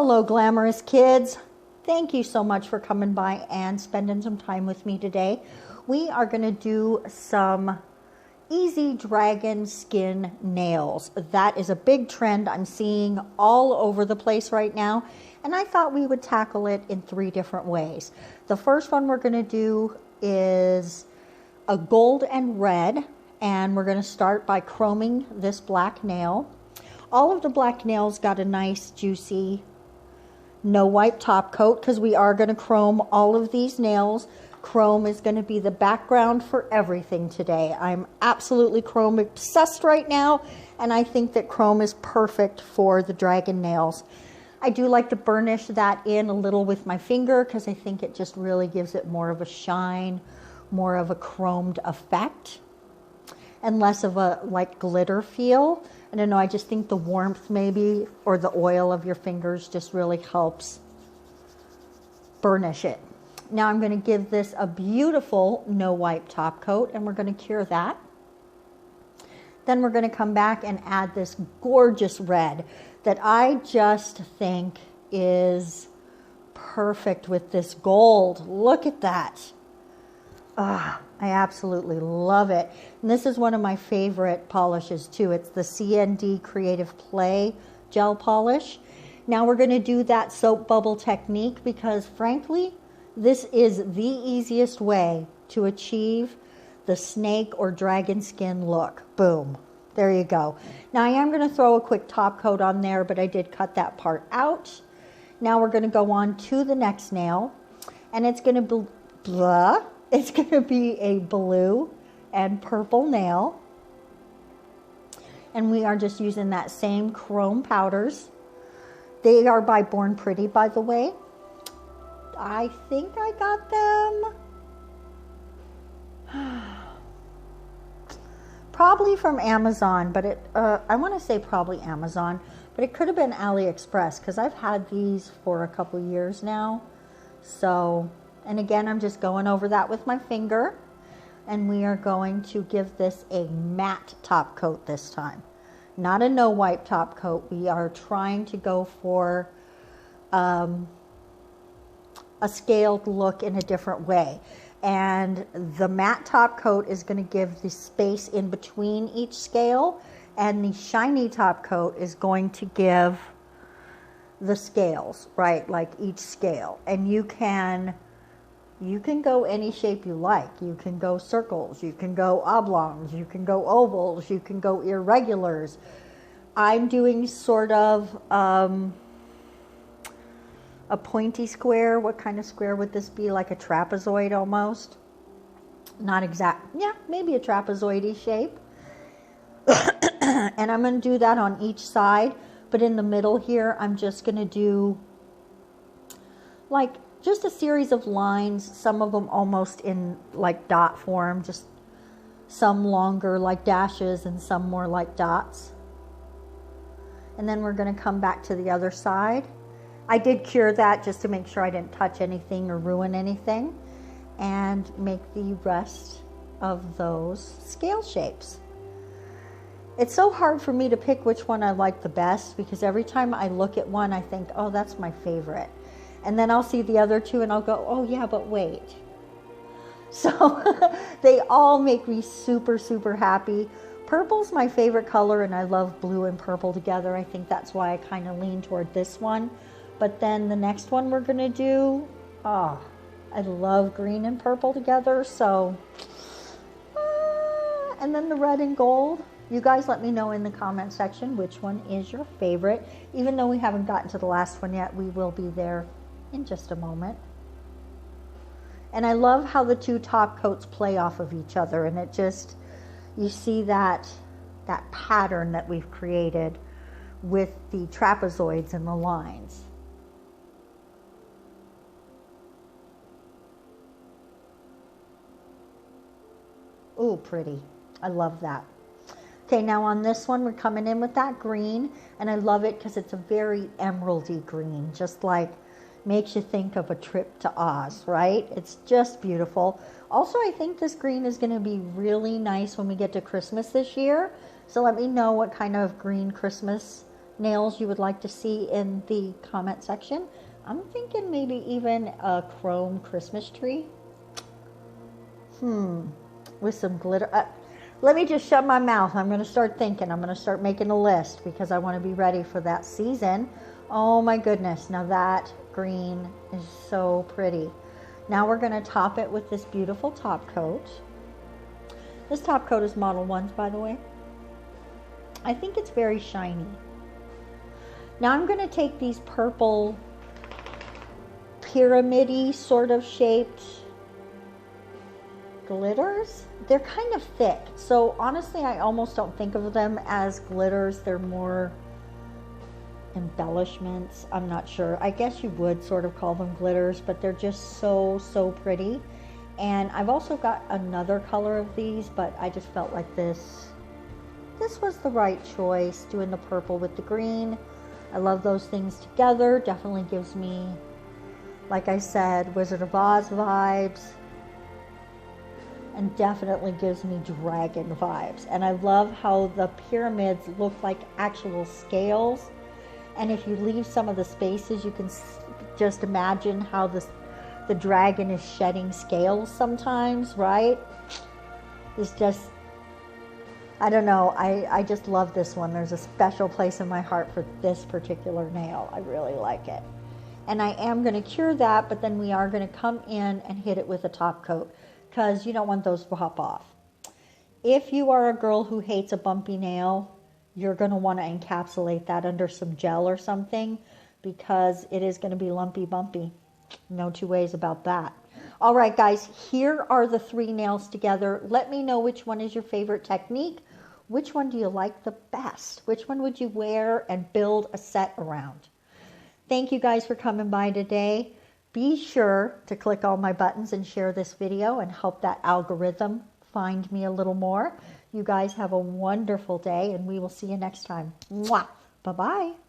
Hello, glamorous kids. Thank you so much for coming by and spending some time with me today. We are going to do some easy dragon skin nails. That is a big trend I'm seeing all over the place right now, and I thought we would tackle it in 3 different ways. The first one we're going to do is a gold and red, and we're going to start by chroming this black nail. All of the black nails got a nice juicy no wipe top coat because we are going to chrome all of these nails. Chrome is going to be the background for everything today. I'm absolutely chrome obsessed right now, and I think that chrome is perfect for the dragon nails. I do like to burnish that in a little with my finger because I think it just really gives it more of a shine, more of a chromed effect, and less of a like glitter feel. I don't know, I just think the warmth maybe, or the oil of your fingers just really helps burnish it. Now I'm going to give this a beautiful no wipe top coat, and we're going to cure that. Then we're going to come back and add this gorgeous red that I just think is perfect with this gold. Look at that. Ah, I absolutely love it. And this is one of my favorite polishes too. It's the CND Creative Play gel polish. Now we're going to do that soap bubble technique because frankly, this is the easiest way to achieve the snake or dragon skin look. Boom. There you go. Now I am going to throw a quick top coat on there, but I did cut that part out. Now we're going to go on to the next nail, and it's going to be It's going to be a blue and purple nail. And we are just using that same chrome powders. They are by Born Pretty, by the way. I think I got them probably from Amazon, but I want to say probably Amazon, but it could have been AliExpress because I've had these for a couple years now. So, and again, I'm just going over that with my finger, and we are going to give this a matte top coat this time, not a no wipe top coat. We are trying to go for a scaled look in a different way, and the matte top coat is going to give the space in between each scale, and the shiny top coat is going to give the scales, right, like each scale. And you can go any shape you like. You can go circles, you can go oblongs, you can go ovals, you can go irregulars. I'm doing sort of a pointy square. What kind of square would this be? Like a trapezoid almost? Not exact. Yeah, maybe a trapezoidy shape. And I'm going to do that on each side. But in the middle here, I'm just going to do like just a series of lines, some of them almost in like dot form, just some longer like dashes and some more like dots. And then we're going to come back to the other side. I did cure that just to make sure I didn't touch anything or ruin anything, and make the rest of those scale shapes. It's so hard for me to pick which one I like the best because every time I look at one, I think, oh, that's my favorite. And then I'll see the other two and I'll go, oh yeah, but wait. So they all make me super, super happy. Purple's my favorite color, and I love blue and purple together. I think that's why I kind of lean toward this one. But then the next one we're going to do, oh, I love green and purple together. So, and then the red and gold. You guys let me know in the comment section which one is your favorite. Even though we haven't gotten to the last one yet, we will be there in just a moment. And I love how the 2 top coats play off of each other, and it just, you see that pattern that we've created with the trapezoids and the lines. Ooh, pretty. I love that. Okay, now on this one, we're coming in with that green, and I love it because it's a very emeraldy green, just like makes you think of a trip to Oz, right? It's just beautiful. Also, I think this green is going to be really nice when we get to Christmas this year. So let me know what kind of green Christmas nails you would like to see in the comment section. I'm thinking maybe even a chrome Christmas tree. With some glitter. Let me just shut my mouth. I'm going to start thinking. I'm going to start making a list because I want to be ready for that season. Oh my goodness. Now that green is so pretty. Now we're going to top it with this beautiful top coat. This top coat is Model 1's, by the way. I think it's very shiny. Now I'm going to take these purple pyramid-y sort of shaped glitters. They're kind of thick, so honestly I almost don't think of them as glitters. They're more embellishments. I'm not sure. I guess you would sort of call them glitters, but they're just so pretty. And I've also got another color of these, but I just felt like this was the right choice, doing the purple with the green. I love those things together. Definitely gives me, like I said, Wizard of Oz vibes. And definitely gives me dragon vibes. And I love how the pyramids look like actual scales. And if you leave some of the spaces, you can just imagine how the dragon is shedding scales sometimes, right? It's just, I don't know, I just love this one. There's a special place in my heart for this particular nail. I really like it. And I am going to cure that, but then we are going to come in and hit it with a top coat, because you don't want those to pop off. If you are a girl who hates a bumpy nail, you're going to want to encapsulate that under some gel or something, because it is going to be lumpy bumpy. No two ways about that. All right, guys, here are the 3 nails together. Let me know which one is your favorite technique. Which one do you like the best? Which one would you wear and build a set around? Thank you guys for coming by today. Be sure to click all my buttons and share this video and help that algorithm find me a little more. You guys have a wonderful day, and we will see you next time. Mwah! Bye-bye.